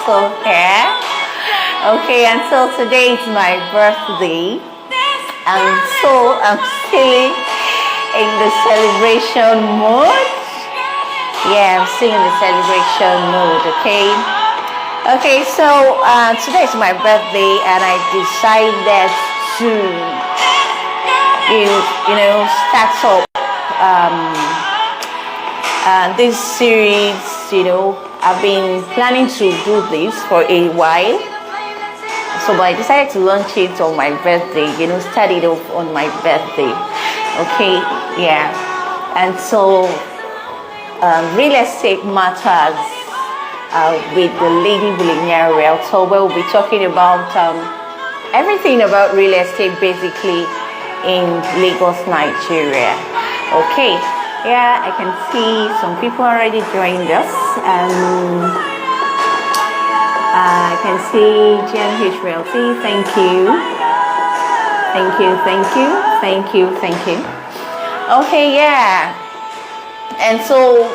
also here. Okay, and so today is my birthday, and so I'm still in the celebration mode. Yeah, I'm still in the celebration mode. Okay, so today is my birthday, and I decided to start up this series. I've been planning to do this for a while, so but I decided to launch it on my birthday. Start it off on my birthday. Okay, yeah, and so real estate matters with the Lady Billionaire Realtor, where we'll be talking about everything about real estate, basically in Lagos, Nigeria. Okay. Yeah, I can see some people already joined us. I can see GNH Realty. Thank you. Okay, yeah. And so,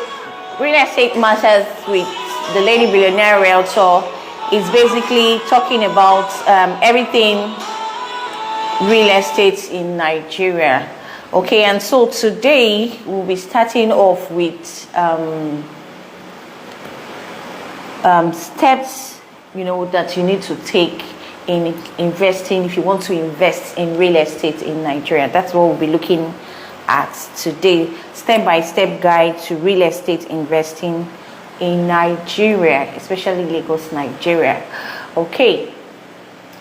real estate matters with the Lady Billionaire Realtor is basically talking about everything real estate in Nigeria. Okay, and so today we'll be starting off with steps, that you need to take in investing if you want to invest in real estate in Nigeria. That's what we'll be looking at today. Step-by-step guide to real estate investing in Nigeria, especially Lagos, Nigeria. Okay,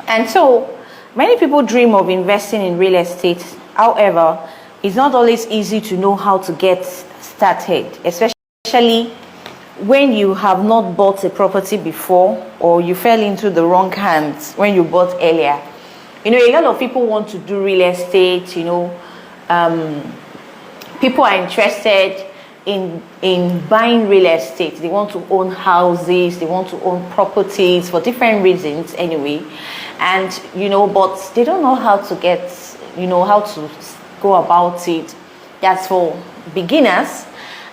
and so many people dream of investing in real estate. However, it's not always easy to know how to get started, especially when you have not bought a property before or you fell into the wrong hands when you bought earlier. A lot of people want to do real estate. People are interested in buying real estate. They want to own houses, they want to own properties for different reasons anyway. And but they don't know how to get, how to go about it. That's for beginners.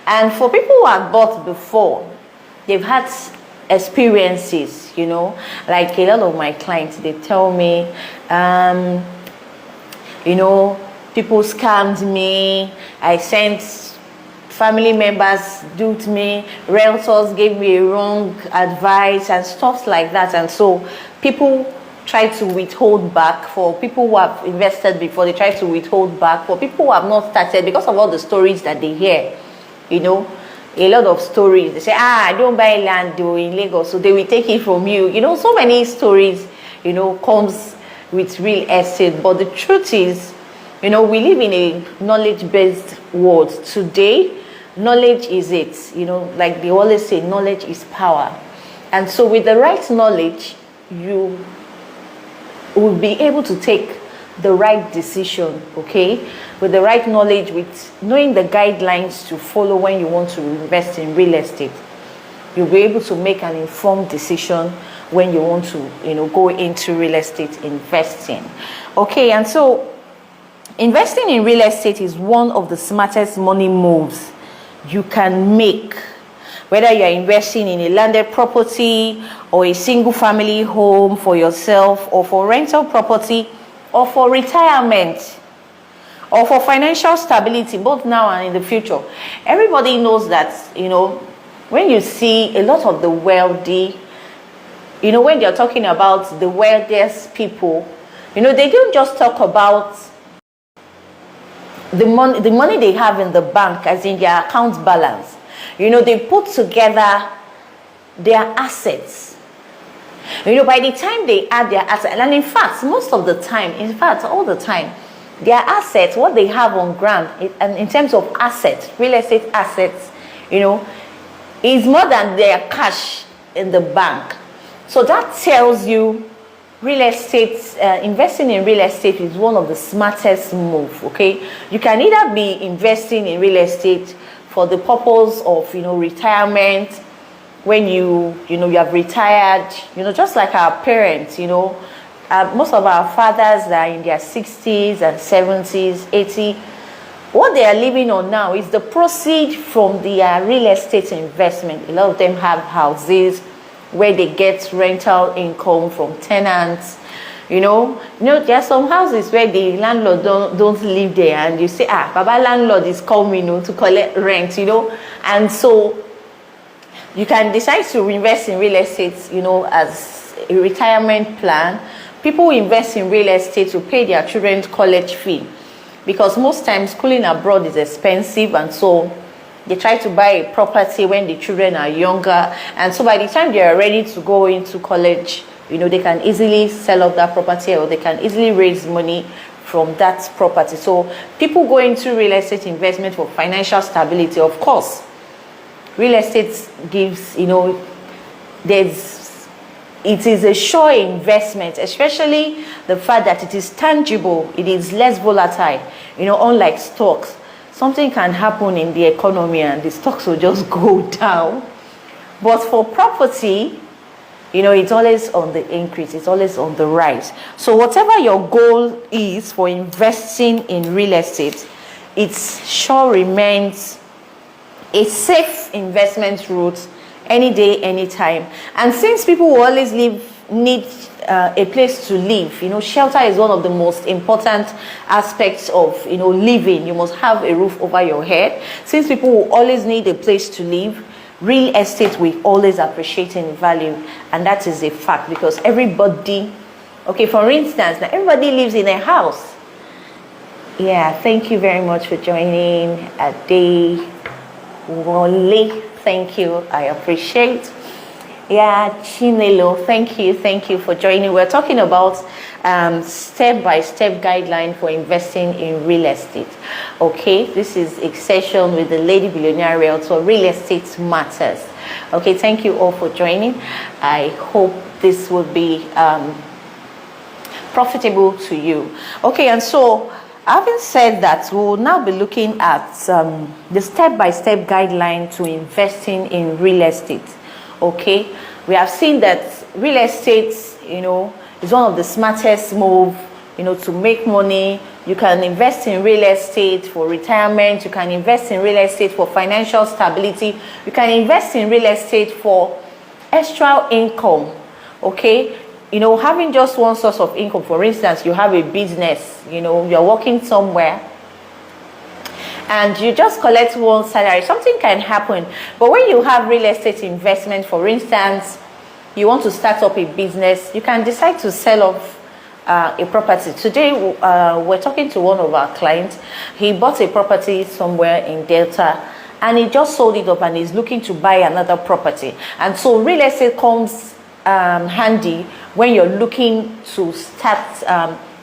And for people who have bought before, they've had experiences, like a lot of my clients, they tell me, people scammed me, I sent family members duped me, realtors gave me wrong advice and stuff like that. And so people try to withhold back. For people who have invested before, they try to withhold back. For people who have not started, because of all the stories that they hear, a lot of stories. They say, I don't buy land in Lagos, so they will take it from you. So many stories, comes with real estate. But the truth is, we live in a knowledge-based world today. Knowledge is it. Like they always say, knowledge is power. And so with the right knowledge, you will be able to take the right decision, okay? With the right knowledge, with knowing the guidelines to follow when you want to invest in real estate, you'll be able to make an informed decision when you want to, go into real estate investing. Okay, and so investing in real estate is one of the smartest money moves you can make. Whether you're investing in a landed property or a single family home for yourself, or for rental property, or for retirement, or for financial stability, both now and in the future. Everybody knows that, when you see a lot of the wealthy, when they're talking about the wealthiest people, they don't just talk about the money they have in the bank, as in their account balance. They put together their assets. By the time they add their assets, and in fact, most of the time, all the time, their assets, what they have on ground, and in terms of assets, real estate assets, is more than their cash in the bank. So that tells you real estate, investing in real estate is one of the smartest moves, okay? You can either be investing in real estate for the purpose of, retirement, when you have retired, just like our parents, most of our fathers are in their 60s and 70s, 80s. What they are living on now is the proceeds from their real estate investment. A lot of them have houses, where they get rental income from tenants. There are some houses where the landlord don't live there, and you say, Baba landlord is coming, to collect rent, and so you can decide to invest in real estate, as a retirement plan. People invest in real estate to pay their children's college fee, because most times schooling abroad is expensive, and so they try to buy a property when the children are younger, and so by the time they are ready to go into college, they can easily sell off that property, or they can easily raise money from that property. So people go into real estate investment for financial stability. Of course, real estate gives, it is a sure investment, especially the fact that it is tangible, it is less volatile, unlike stocks. Something can happen in the economy and the stocks will just go down. But for property, it's always on the increase, it's always on the rise. So whatever your goal is for investing in real estate, it sure remains a safe investment route any day, anytime. And since people will always need a place to live, shelter is one of the most important aspects of, living. You must have a roof over your head. Since people will always need a place to live, real estate will always appreciate in value, and that is a fact, because everybody, for instance, now everybody lives in a house. Yeah, thank you very much for joining. Ade Wole, thank you, I appreciate. Yeah, Chinelo, thank you for joining. We're talking about step-by-step guideline for investing in real estate. Okay, this is a session with the Lady Billionaire Realtor. Real estate matters. Okay, thank you all for joining. I hope this will be profitable to you. Okay, and so having said that, we'll now be looking at the step-by-step guideline to investing in real estate. Okay, we have seen that real estate, is one of the smartest move, to make money. You can invest in real estate for retirement. You can invest in real estate for financial stability. You can invest in real estate for extra income. Okay, having just one source of income. For instance, you have a business. You're working somewhere, and you just collect one salary. Something can happen. But when you have real estate investment, for instance, you want to start up a business, you can decide to sell off a property. Today, we're talking to one of our clients. He bought a property somewhere in Delta, and he just sold it up and is looking to buy another property. And so real estate comes handy when you're looking to start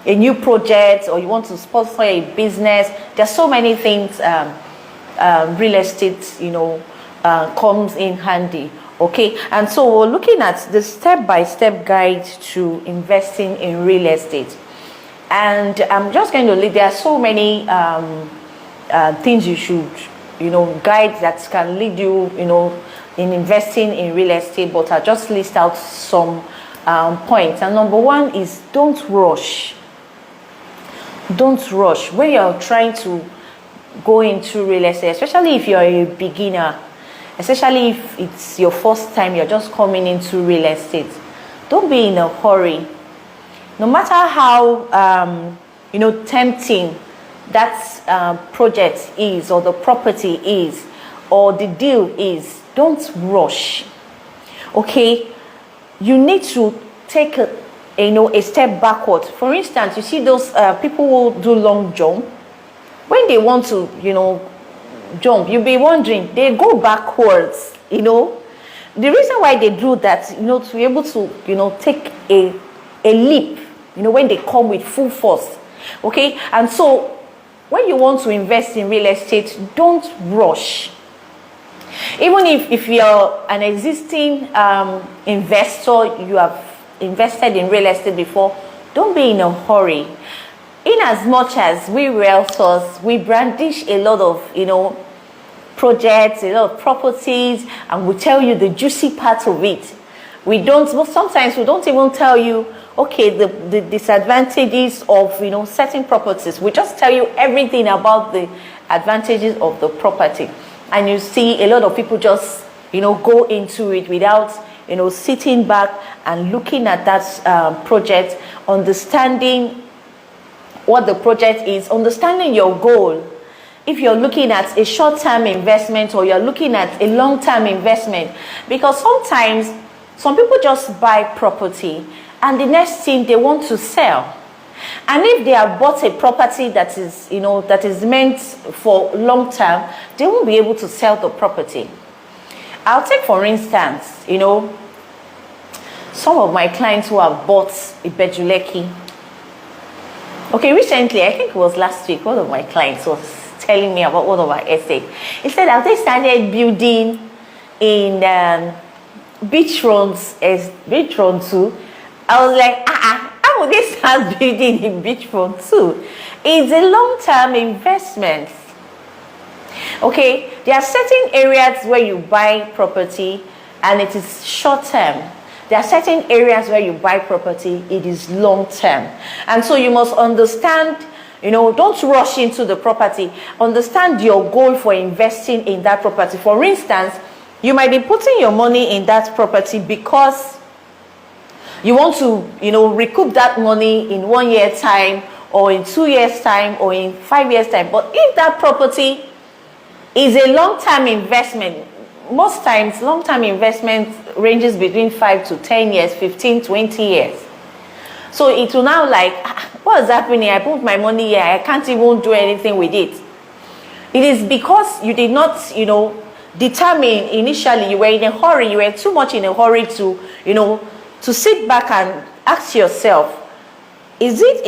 a new project, or you want to sponsor a business. There's so many things real estate, comes in handy. Okay, and so we're looking at the step-by-step guide to investing in real estate. And I'm just going to lead. There are so many things you should, guides that can lead you, in investing in real estate, but I'll just list out some points. And number one is don't rush. Don't rush when you're trying to go into real estate, especially if you're a beginner, especially if it's your first time, you're just coming into real estate. Don't be in a hurry. No matter how tempting that project is, or the property is, or the deal is, don't rush. Okay, you need to take a step backward. For instance, you see those people who do long jump. When they want to jump, you'll be wondering, they go backwards. The reason why they do that, to be able to take a leap, when they come with full force. Okay, and so when you want to invest in real estate, don't rush. Even if you're an existing investor, you have invested in real estate before, don't be in a hurry. In as much as we realtors, we brandish a lot of projects, a lot of properties, and we tell you the juicy part of it. Sometimes we don't even tell you, okay, the disadvantages of certain properties. We just tell you everything about the advantages of the property. And you see a lot of people just go into it without sitting back and looking at that project, understanding what the project is, understanding your goal. If you're looking at a short-term investment or you're looking at a long-term investment, because sometimes some people just buy property and the next thing they want to sell. And if they have bought a property that is meant for long term, they won't be able to sell the property. I'll take for instance, some of my clients who have bought a Bejuleki. Okay, recently, I think it was last week, one of my clients was telling me about one of our estates. He said that they started building in beachfront 2. I was like, how would they start building in beachfront 2? It's a long-term investment. Okay, there are certain areas where you buy property and it is short-term. There are certain areas where you buy property, it is long-term. And so you must understand, don't rush into the property. Understand your goal for investing in that property. For instance, you might be putting your money in that property because you want to, recoup that money in 1 year time, or in 2 years time, or in 5 years time. But if that property is a long-term investment, most times long-term investment ranges between 5 to 10 years, 15, 20 years. So it will now like, what is happening? I put my money here, I can't even do anything with it. It is because you did not, determine initially, you were in a hurry, you were too much in a hurry to, to sit back and ask yourself, is it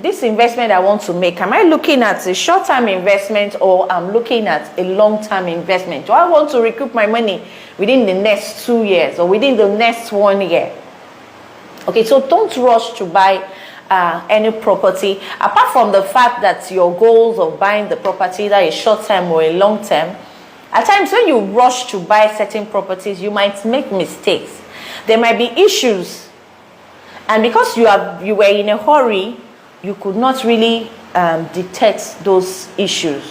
this investment I want to make, am I looking at a short-term investment or I'm looking at a long-term investment? Do I want to recoup my money within the next 2 years or within the next 1 year? Okay, so don't rush to buy any property. Apart from the fact that your goals of buying the property, that is short-term or a long-term, at times when you rush to buy certain properties, you might make mistakes. There might be issues. And because you were in a hurry, you could not really detect those issues.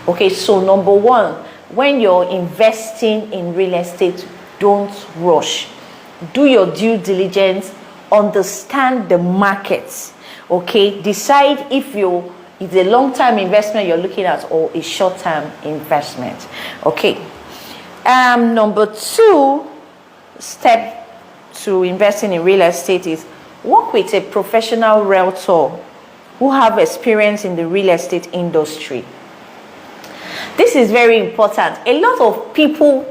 Okay, so number one, when you're investing in real estate, don't rush. Do your due diligence, understand the markets. Okay, decide if it's a long-term investment you're looking at or a short-term investment. Okay, number 2 step to investing in real estate is work with a professional realtor who have experience in the real estate industry. This is very important. A lot of people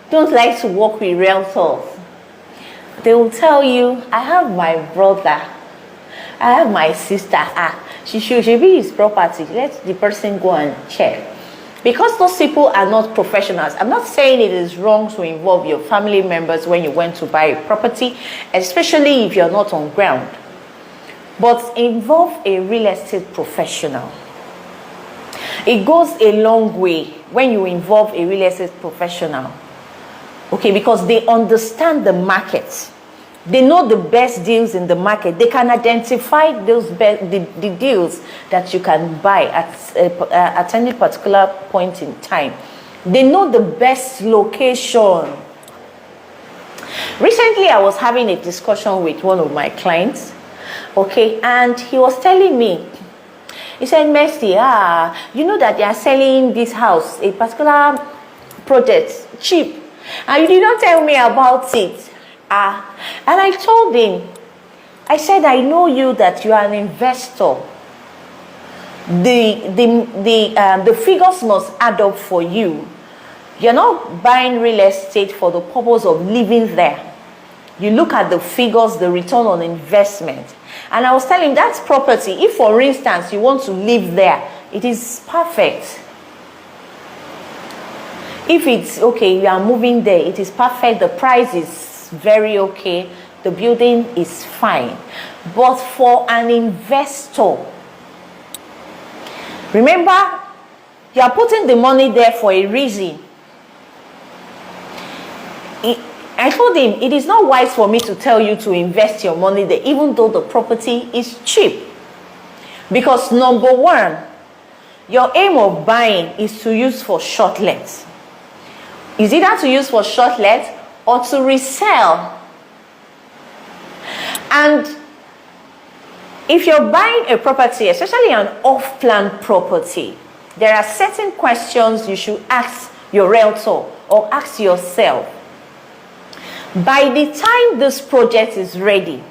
don't like to work with realtors. They will tell you, I have my brother, I have my sister, she should be his property, let the person go and check. Because those people are not professionals. I'm not saying it is wrong to involve your family members when you went to buy a property, especially if you're not on ground. But involve a real estate professional. It goes a long way when you involve a real estate professional. Okay, because they understand the market. They know the best deals in the market. They can identify the deals that you can buy at any particular point in time. They know the best location. Recently, I was having a discussion with one of my clients, okay, and he was telling me, he said, Mercy, you know that they are selling this house, a particular project, cheap, and you did not tell me about it. And I told him, I said, I know you that you are an investor. The figures must add up for you. You're not buying real estate for the purpose of living there. You look at the figures, the return on investment. And I was telling him that's property. If, for instance, you want to live there, it is perfect. If it's okay, you are moving there, it is perfect. The price is very okay. The building is fine. But for an investor, remember, you are putting the money there for a reason. I told him, it is not wise for me to tell you to invest your money there, even though the property is cheap. Because number one, your aim of buying is to use for short let. Is either to use for short let or to resell. And if you're buying a property, especially an off-plan property, there are certain questions you should ask your realtor or ask yourself. By the time this project is ready,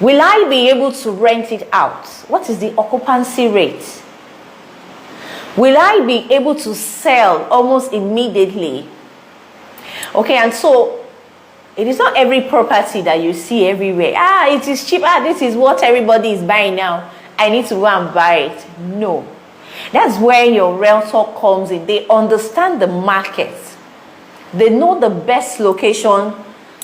will I be able to rent it out? What is the occupancy rate? Will I be able to sell almost immediately? Okay, and so it is not every property that you see everywhere. It is cheap. This is what everybody is buying now. I need to go and buy it. No. That's where your realtor comes in. They understand the market. They know the best location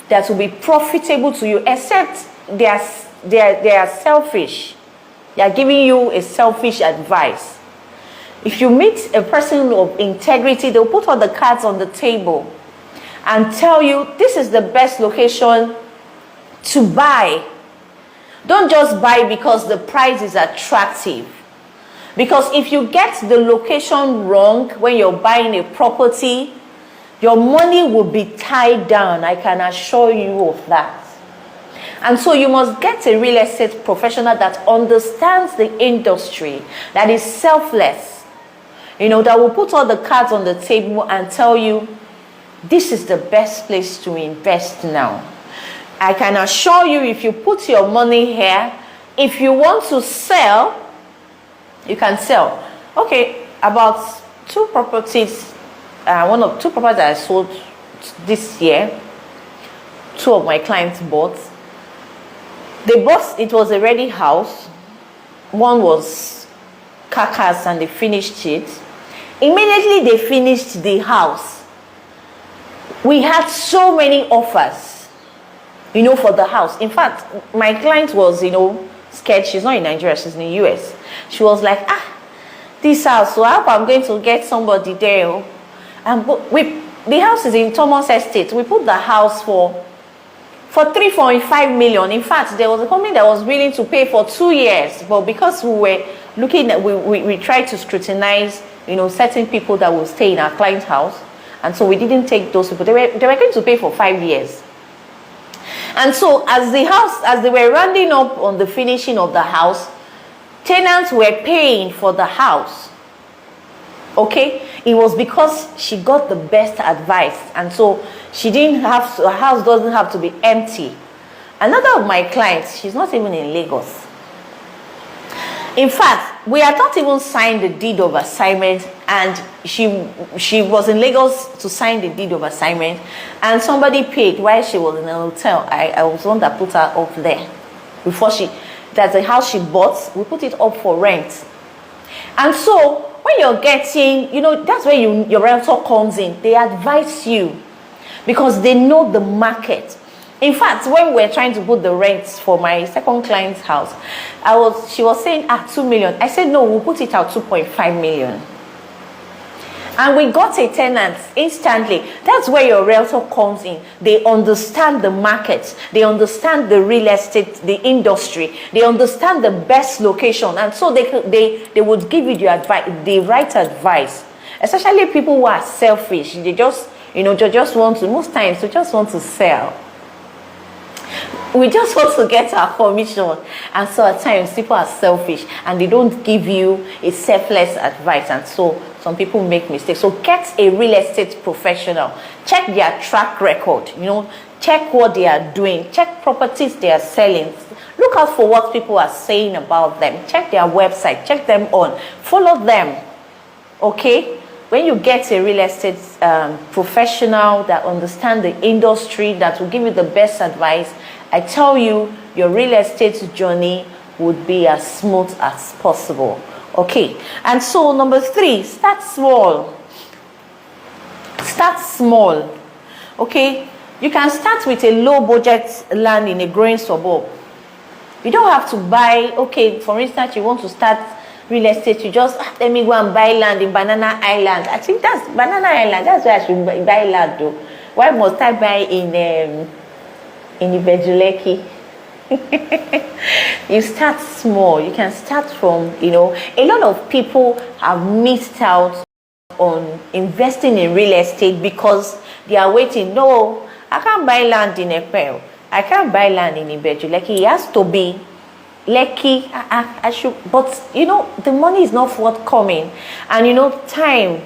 that will be profitable to you, except they are selfish. They are giving you a selfish advice. If you meet a person of integrity, they'll put all the cards on the table and tell you this is the best location to buy. Don't just buy because the price is attractive. Because if you get the location wrong when you're buying a property, your money will be tied down. I can assure you of that. And so you must get a real estate professional that understands the industry, that is selfless, that will put all the cards on the table and tell you, this is the best place to invest now. I can assure you, if you put your money here, if you want to sell, you can sell. Okay, about two properties that I sold this year, two of my clients bought. It was a ready house. One was carcass and they finished it. Immediately they finished the house, we had so many offers, for the house. In fact, my client was, scared. She's not in Nigeria, she's in the US. She was like, this house, so I hope I'm going to get somebody there. And the house is in Thomas Estate. We put the house for 3.5 million. In fact, there was a company that was willing to pay for 2 years, but because we were looking at, we tried to scrutinize, certain people that will stay in our client's house, and so we didn't take those people. They were going to pay for 5 years. And so as they were rounding up on the finishing of the house, tenants were paying for the house. Okay, it was because she got the best advice, and so her house doesn't have to be empty. Another of my clients, she's not even in Lagos. In fact, we had not even signed the deed of assignment, and she was in Lagos to sign the deed of assignment, and somebody paid while she was in a hotel. I was the one that put her up there. That's the house she bought, we put it up for rent. And so when you're getting, that's where your realtor comes in. They advise you because they know the market. In fact, when we were trying to put the rents for my second client's house, she was saying 2 million. I said, no, we'll put it at 2.5 million. And we got a tenant instantly. That's where your realtor comes in. They understand the market. They understand the real estate, the industry. They understand the best location. And so they would give you the right advice. Especially people who are selfish. They just want to sell. We just want to get our commission, and so at times people are selfish and they don't give you a selfless advice, and so some people make mistakes. So get a real estate professional. Check their track record, check what they are doing, check properties they are selling. Look out for what people are saying about them. Check their website, check them on, follow them. Okay? When you get a real estate professional that understands the industry, that will give you the best advice, I tell you, your real estate journey would be as smooth as possible. Okay, and so number 3, start small. Start small. Okay, you can start with a low budget land in a growing suburb. You don't have to buy, for instance, you want to start real estate, you just let me go and buy land in Banana Island. I think that's Banana Island, that's where I should buy land though. Why must I buy in Ibejuleki? You start small. You can start from, a lot of people have missed out on investing in real estate because they are waiting. No, I can't buy land in Ekpe. I can't buy land in Ibeju. Like, it has to be Lekki. I should, but you know, the money is not forthcoming, and you know, time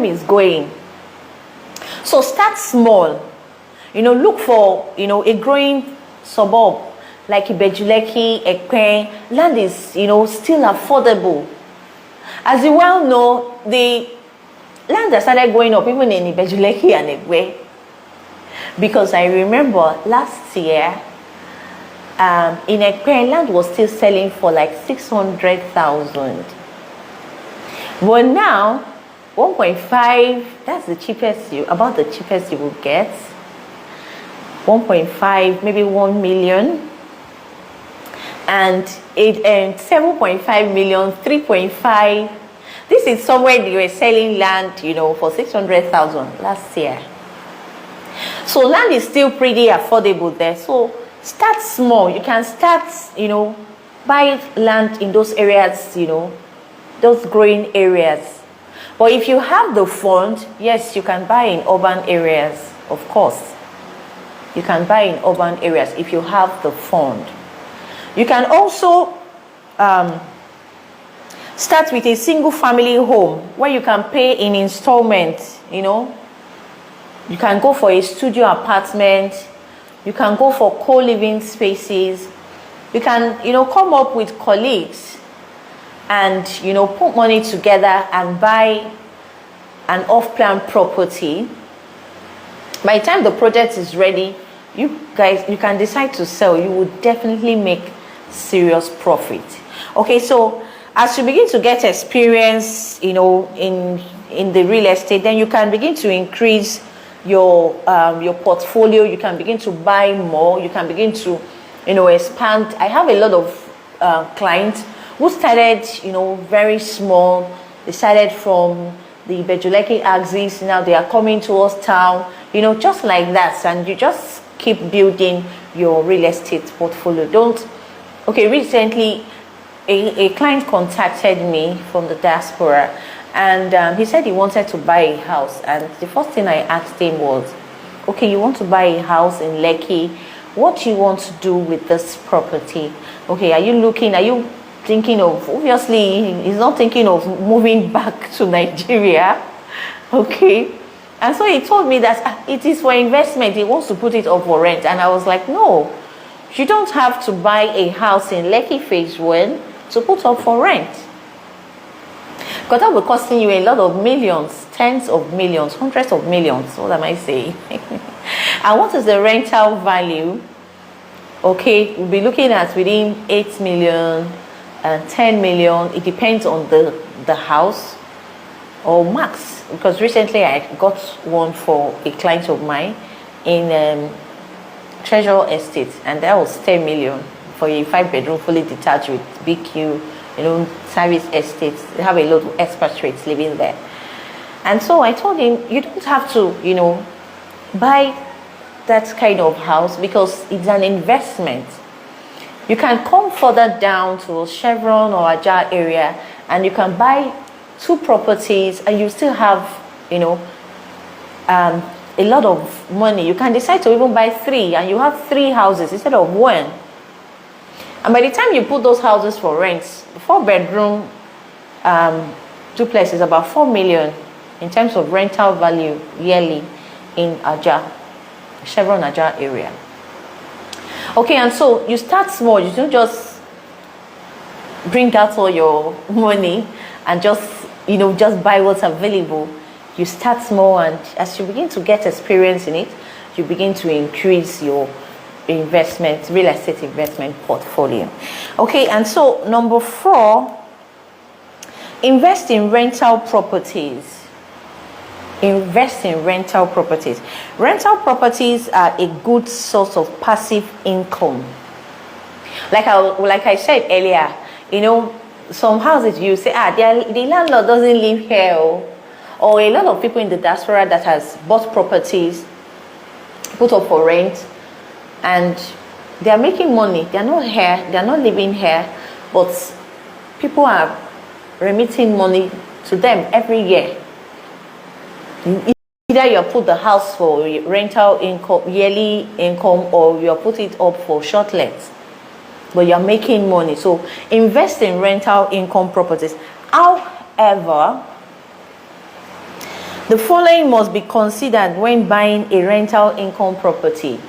is going. So start small. You know, look for, you know, a growing suburb like Ibeju, Lekki, Ekpe. Land is, you know, still affordable. As you well know, the land that started going up even in Ibeju, Lekki and Ekpe, because I remember last year in Ekpe, land was still selling for like 600,000. But now 1.5, that's the cheapest about the cheapest you will get. 1.5, maybe 1 million. And it 7.5 million, 3.5. This is somewhere they were selling land, you know, for 600,000 last year. So land is still pretty affordable there. So start small. You can start, you know, buy land in those areas, you know, those growing areas. But if you have the fund, yes, you can buy in urban areas, of course. You can buy in urban areas if you have the fund. You can also start with a single family home where you can pay in installments, you know. You can go for a studio apartment. You can go for co-living spaces. You can, you know, come up with colleagues and, you know, put money together and buy an off-plan property. By the time the project is ready, you guys, you can decide to sell. You would definitely make serious profit. Okay, so as you begin to get experience, you know, in the real estate, then you can begin to increase your portfolio. You can begin to buy more. You can begin to, you know, expand. I have a lot of clients who started, you know, very small. They started from the Ibeju, Lekki axis. Now they are coming towards town, you know, just like that. And you just keep building your real estate portfolio. Okay, recently a client contacted me from the diaspora, and he said he wanted to buy a house. And the first thing I asked him was, okay, you want to buy a house in Lekki, what do you want to do with this property? Okay, are you thinking of, obviously he's not thinking of moving back to Nigeria. Okay, and so he told me that it is for investment. He wants to put it up for rent. And I was like, no, you don't have to buy a house in Lekki Phase 1 to put up for rent, because that will be costing you a lot of millions, tens of millions, hundreds of millions. What am I saying? And what is the rental value? Okay, we'll be looking at within 8 million and 10 million. It depends on the house, or max, because recently I got one for a client of mine in Treasure Estate, and that was 10 million for a 5-bedroom fully detached with BQ, you know, service estates. They have a lot of expatriates living there. And so I told him, you don't have to, you know, buy that kind of house, because it's an investment. You can come further down to Chevron or Ajah area, and you can buy 2 properties, and you still have, you know, a lot of money. You can decide to even buy 3, and you have 3 houses instead of 1. And by the time you put those houses for rent, 4-bedroom duplex is about 4 million in terms of rental value yearly in Ajah, Chevron Ajah area. Okay, and so you start small. You don't just bring out all your money and just, you know, just buy what's available. You start small, and as you begin to get experience in it, you begin to increase your investment, real estate investment portfolio. Okay, and so number 4, invest in rental properties. Invest in rental properties. Rental properties are a good source of passive income. Like I said earlier, you know, some houses you say, the landlord doesn't live here, or a lot of people in the diaspora that has bought properties, put up for rent, and they are making money. They are not here, they are not living here, but people are remitting money to them every year. Either you put the house for rental income, yearly income, or you put it up for short lets, but you're making money. So invest in rental income properties. However, the following must be considered when buying a rental income property.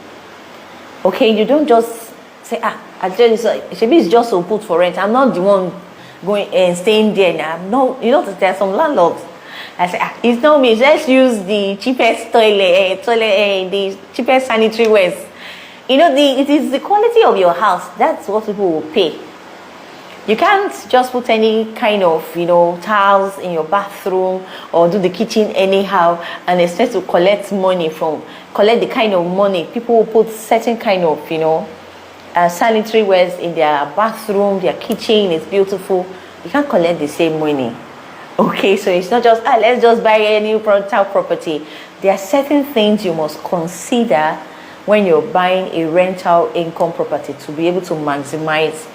Okay, you don't just say, it's just to put for rent. I'm not the one going and staying there now. No, there's some landlords. I say, it's not me. Let's use the cheapest toilet, the cheapest sanitary waste. It is the quality of your house. That's what people will pay. You can't just put any kind of, tiles in your bathroom or do the kitchen anyhow and expect to collect the kind of money. People will put certain kind of, sanitary wares in their bathroom, their kitchen is beautiful. You can't collect the same money. Okay, so it's not just, let's just buy a new rental property. There are certain things you must consider when you're buying a rental income property to be able to maximize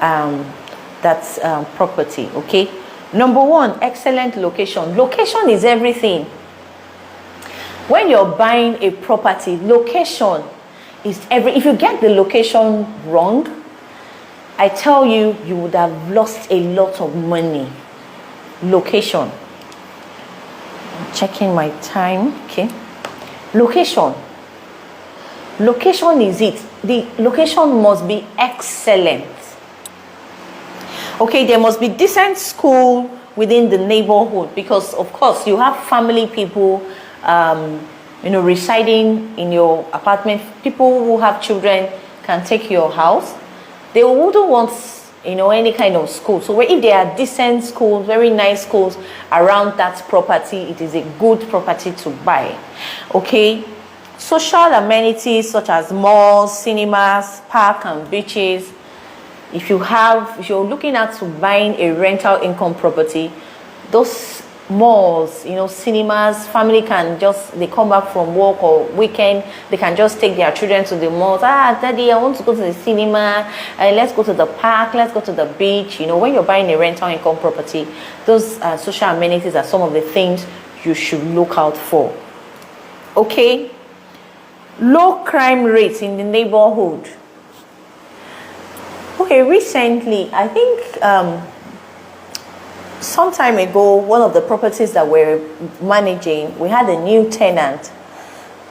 that property. Okay, number one, excellent location. Location is everything. When you're buying a property, location is if you get the location wrong, I tell you, you would have lost a lot of money. Location. I'm checking my time. Okay, location is it. The location must be excellent. Okay, there must be decent school within the neighborhood, because of course you have family people residing in your apartment. People who have children can take your house. They wouldn't want any kind of school. So if there are decent schools, very nice schools around that property, it is a good property to buy. Okay, social amenities such as malls, cinemas, park and beaches. If you're looking at buying a rental income property, those malls, cinemas, family they come back from work or weekend, they can just take their children to the malls. Daddy, I want to go to the cinema, let's go to the park, let's go to the beach. When you're buying a rental income property, those social amenities are some of the things you should look out for. Okay, low crime rates in the neighborhood. Okay, recently, I think some time ago, one of the properties that we're managing, we had a new tenant,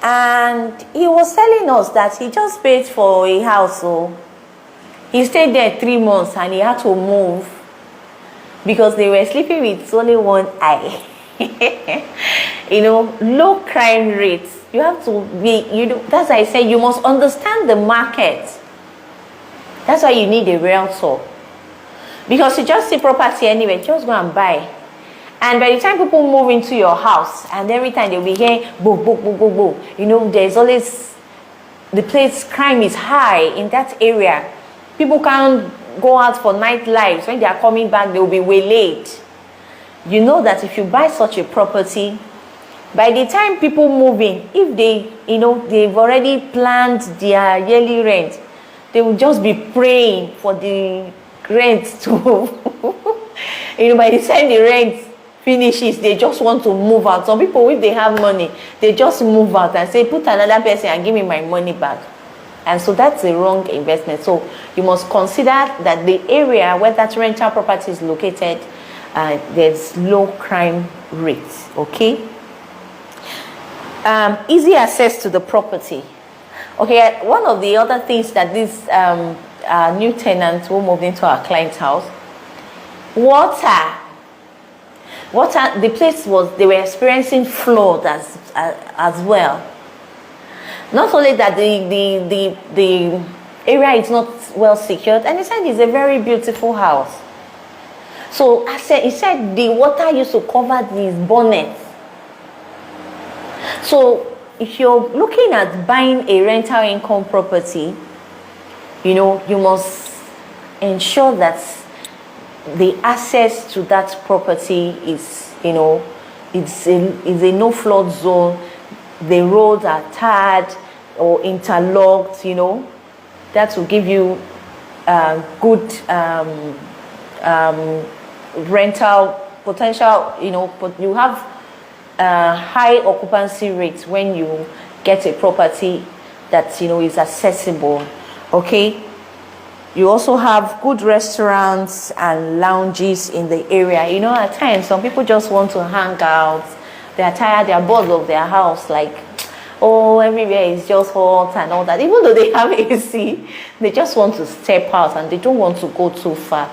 and he was telling us that he just paid for a house. So he stayed there 3 months and he had to move because they were sleeping with only one eye. Low crime rates. You have to be, that's why I say you must understand the market. That's why you need a realtor. Because you just see property anyway, just go and buy. And by the time people move into your house, and every time they'll be hearing boom, boom, boom, boom, boom, there's always, crime is high in that area. People can't go out for nightlife. When they are coming back, they'll be waylaid. You know that if you buy such a property, by the time people move in, if they've already planned their yearly rent, they will just be praying for the rent to by the time the rent finishes, they just want to move out. Some people, if they have money, they just move out and say, put another person and give me my money back. And so that's a wrong investment. So you must consider that the area where that rental property is located, there's low crime rates. Okay, easy access to the property. Okay, one of the other things that this new tenants who moved into our client's house, water, the place they were experiencing flood as well. Not only that, the area is not well secured, and he said it's a very beautiful house. So he said the water used to cover these bonnets. So if you're looking at buying a rental income property, you must ensure that the access to that property is, it's a no flood zone. The roads are tarred or interlocked. That will give you good rental potential. But you have high occupancy rate when you get a property that is accessible. Okay, you also have good restaurants and lounges in the area. At times some people just want to hang out. They are tired, they are bored of their house, like, oh, everywhere is just hot and all that. Even though they have AC, they just want to step out and they don't want to go too far.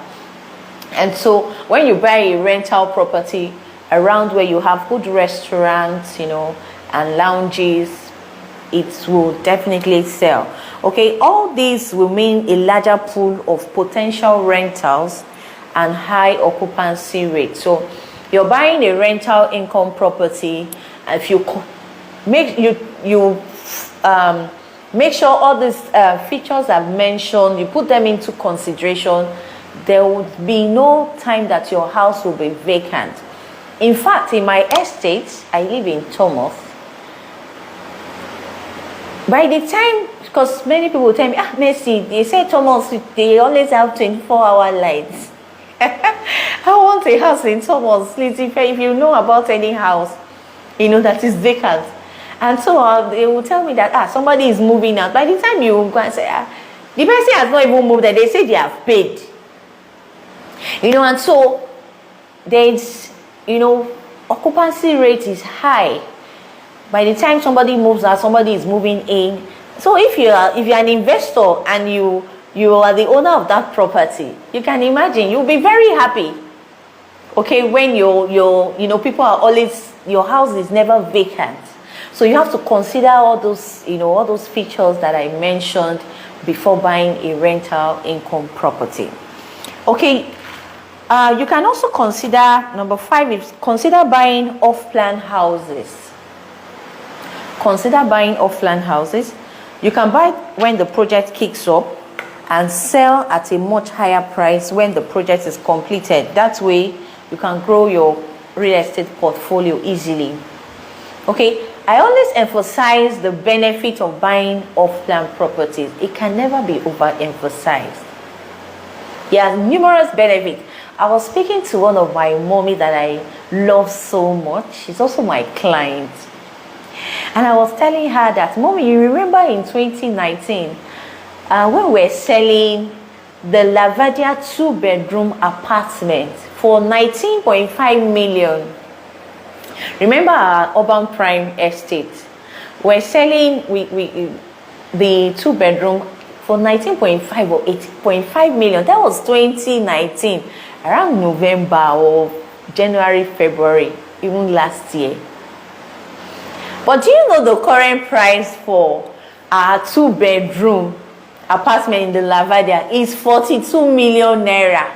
And so when you buy a rental property around where you have good restaurants, and lounges, it will definitely sell. Okay, all these will mean a larger pool of potential rentals and high occupancy rate. So you're buying a rental income property, and if you make sure all these features I've mentioned, you put them into consideration, there would be no time that your house will be vacant. In fact, in my estate, I live in Thomas. By the time, because many people tell me, Mercy, they say Thomas, they always have 24-hour lights. I want a house in Thomas. Please, if you know about any house, that is vacant. And so they will tell me that somebody is moving out. By the time you go and say, the person has not even moved, and they say they have paid. And so there's, occupancy rate is high. By the time somebody moves out, somebody is moving in. So if you're an investor and you are the owner of that property, you can imagine you'll be very happy. Okay, when people are always, your house is never vacant. So you have to consider all those features that I mentioned before buying a rental income property. Okay, you can also consider, number 5 is consider buying off-plan houses. Consider buying off-plan houses. You can buy when the project kicks up and sell at a much higher price when the project is completed. That way, you can grow your real estate portfolio easily. Okay, I always emphasize the benefit of buying off-plan properties. It can never be overemphasized. There are numerous benefits. I was speaking to one of my mommy that I love so much. She's also my client. And I was telling her that, Mommy, you remember in 2019, when we're selling the Lavadia 2-bedroom apartment for 19.5 million. Remember our urban prime estate? We're selling the 2-bedroom for 19.5 or 8.5 million. That was 2019, around November or January, February, even last year. But do you know the current price for our 2-bedroom apartment in the Lavadia is 42 million naira?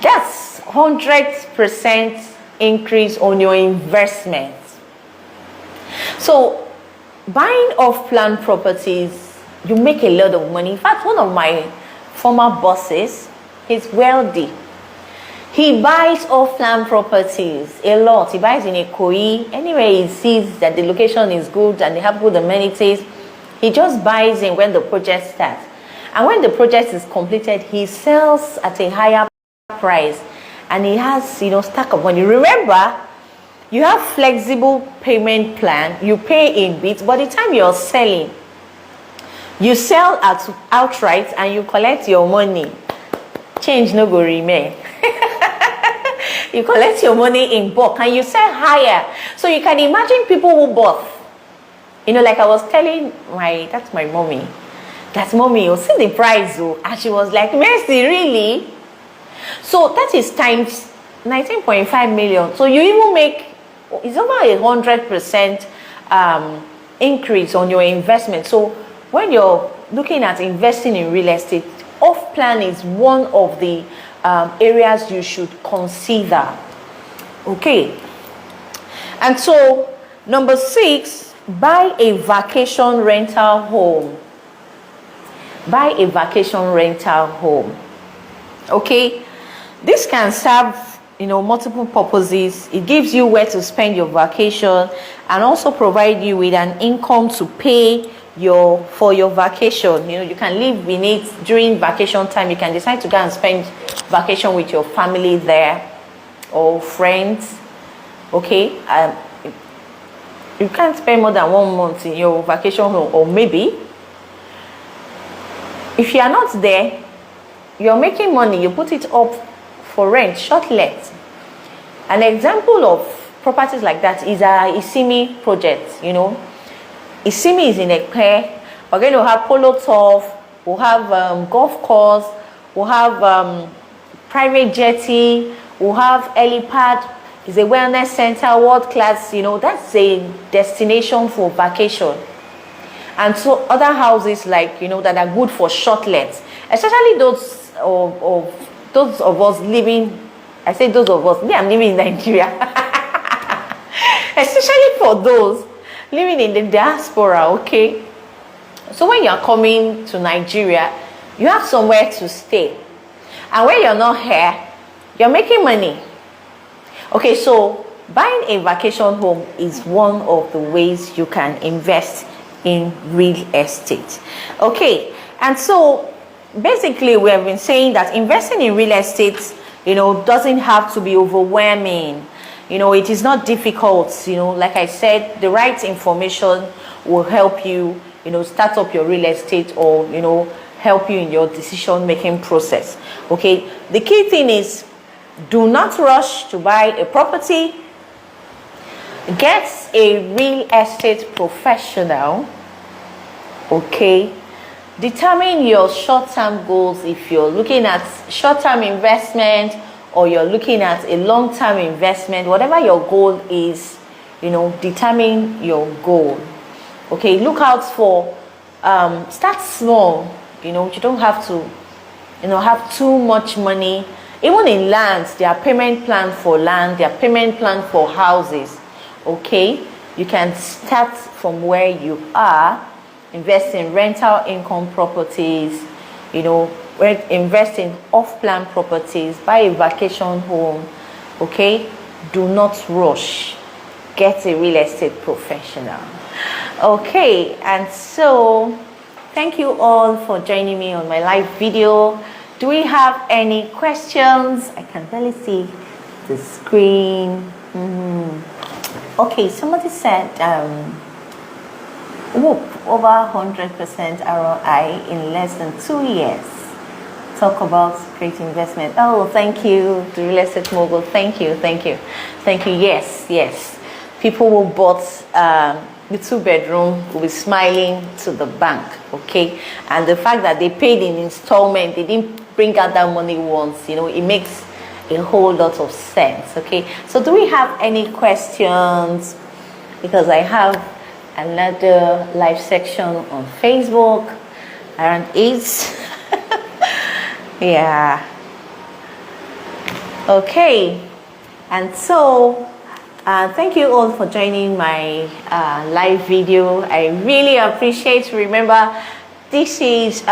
That's 100% increase on your investment. So buying off-plan properties, you make a lot of money. In fact, one of my former bosses, he's wealthy. He buys off-plan properties a lot. He buys in Ikoyi. Anywhere he sees that the location is good and they have good amenities, he just buys in when the project starts. And when the project is completed, he sells at a higher price. And he has, stack of money. Remember, you have flexible payment plan. You pay in bits. By the time you're selling, you sell outright and you collect your money. Change no go remain. You collect your money in bulk and you sell higher. So you can imagine people who bought. Like I was telling that's my mommy. That's mommy, you see the price, oh. And she was like, Mercy, really? So that is times 19.5 million. So you even make, it's over 100% increase on your investment. So when you're looking at investing in real estate, off-plan is one of the areas you should consider. Okay. And so number 6, buy a vacation rental home. Buy a vacation rental home. Okay. This can serve, multiple purposes. It gives you where to spend your vacation and also provide you with an income to pay for your vacation. You can live in it during vacation time. You can decide to go and spend vacation with your family there or friends. Okay, you can't spend more than 1 month in your vacation home, or maybe if you are not there, you're making money, you put it up for rent, short let. An example of properties like that is our Isimi project. Isimi is in Ekpe. We're going to have polo turf, we'll have golf course, we'll have private jetty, we'll have helipad. It's a wellness center, world class. That's a destination for vacation. And so other houses like that are good for short lets, especially those of us living. I say those of us. Me, I'm living in Nigeria. Especially for those living in the diaspora. Okay. So when you're coming to Nigeria, you have somewhere to stay, and when you're not here, you're making money. Okay, so buying a vacation home is one of the ways you can invest in real estate. Okay, and so basically we have been saying that investing in real estate, doesn't have to be overwhelming. It is not difficult. Like I said, the right information will help you, start up your real estate, or, help you in your decision making process. Okay, the key thing is, do not rush to buy a property. Get a real estate professional. Okay, determine your short-term goals. If you're looking at short-term investment, or you're looking at a long-term investment, whatever your goal is, determine your goal. Okay, look out for start small. You don't have to have too much money. Even in lands, there are payment plan for land, there are payment plan for houses. Okay, you can start from where you are, invest in rental income properties, invest in off-plan properties, buy a vacation home. Okay, do not rush. Get a real estate professional. Okay, and so thank you all for joining me on my live video. Do we have any questions? I can barely see the screen. Okay, somebody said over 100% ROI in less than 2 years. Talk about great investment. Oh, thank you, the real estate mogul. Thank you. Yes. People who bought the 2-bedroom will be smiling to the bank. Okay, and the fact that they paid in installment, they didn't bring out that money once. It makes a whole lot of sense. Okay, so do we have any questions? Because I have another live section on Facebook around 8. Yeah. Okay, and so thank you all for joining my live video. I really appreciate. Remember, this is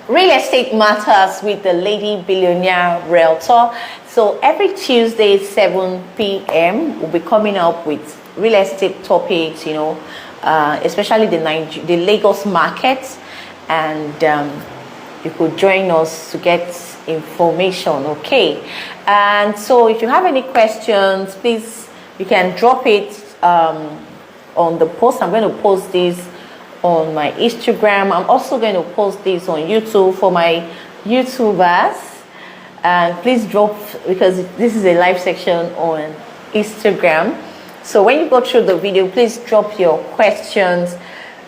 Real Estate Matters with the Lady Billionaire Realtor. So every Tuesday 7 p.m. we'll be coming up with real estate topics, especially the Lagos market, and you could join us to get information. Okay, and so if you have any questions, please, you can drop it on the post. I'm going to post this on my Instagram. I'm also going to post this on YouTube for my YouTubers. And please drop, because this is a live section on Instagram. So when you go through the video, please drop your questions.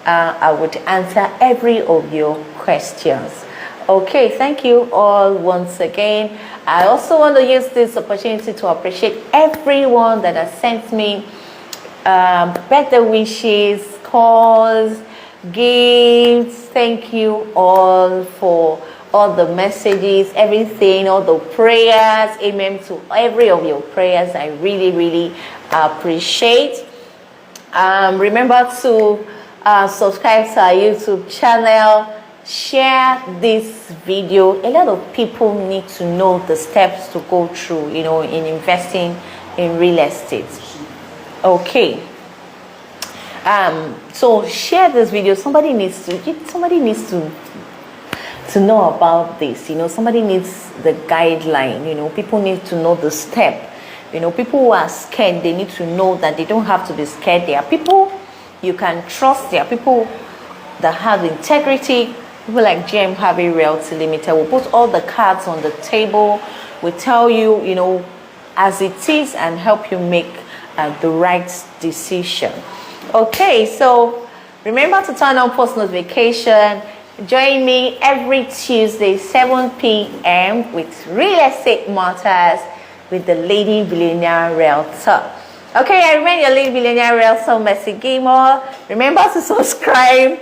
I would answer every of your questions. Okay, thank you all once again. I also want to use this opportunity to appreciate everyone that has sent me birthday wishes, calls, gifts. Thank you all for all the messages, everything, all the prayers. Amen to every of your prayers. I really, really appreciate. Remember to subscribe to our YouTube channel. Share this video. A lot of people need to know the steps to go through, in investing in real estate. Okay. So share this video. Somebody needs to know about this. Somebody needs the guideline. People need to know the step You know, people who are scared, they need to know that they don't have to be scared. There are people you can trust. There are people that have integrity. People like GM Harvey Realty Limited will put all the cards on the table. We tell you, you know, as it is, and help you make the right decision. Okay, so remember to turn on post notification. Join me every Tuesday 7 p.m. with Real Estate Matters with the Lady Billionaire Realtor. Okay, I remain your Lady Billionaire Realtor, Mercy Gamer. Remember to subscribe